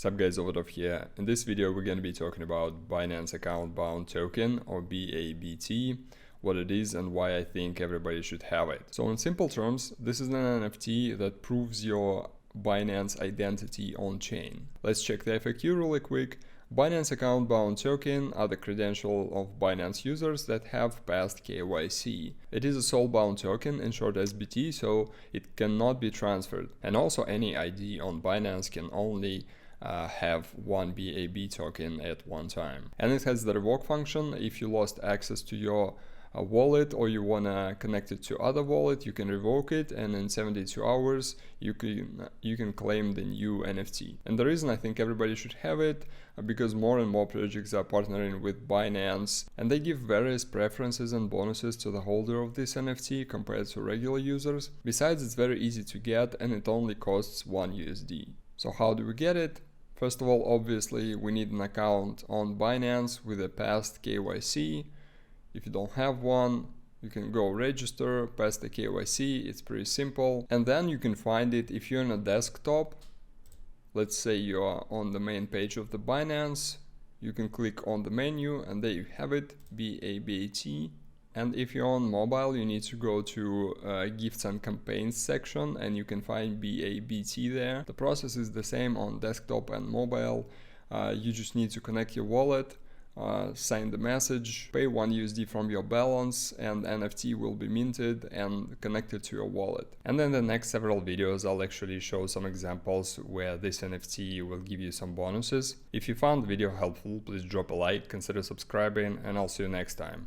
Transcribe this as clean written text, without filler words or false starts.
Sup guys, Overdov here. In this video we're going to be talking about Binance Account Bound Token, or BABT, what it is and why I think everybody should have it. So in simple terms, this is an NFT that proves your Binance identity on chain. Let's check the FAQ really quick. Binance Account Bound Token are the credential of Binance users that have passed KYC. It is a Soulbound token, in short SBT, so it cannot be transferred. And also any ID on Binance can only have one BAB token at one time. And it has the revoke function. If you lost access to your wallet or you want to connect it to other wallet, you can revoke it, and in 72 hours you can claim the new NFT. And the reason I think everybody should have it because more and more projects are partnering with Binance, and they give various preferences and bonuses to the holder of this NFT compared to regular users. Besides, it's very easy to get and it only costs 1 USD. So how do we get it? First of all, obviously we need an account on Binance with a past KYC. If you don't have one, you can go register, pass the KYC, it's pretty simple. And then you can find it if you're on a desktop. Let's say you are on the main page of the Binance, you can click on the menu and there you have it, BABT. And if you're on mobile, you need to go to gifts and campaigns section and you can find BABT there. The process is the same on desktop and mobile. You just need to connect your wallet, sign the message, pay 1 USD from your balance, and NFT will be minted and connected to your wallet. And then the next several videos I'll actually show some examples where this NFT will give you some bonuses. If you found the video helpful, please drop a like, consider subscribing, and I'll see you next time.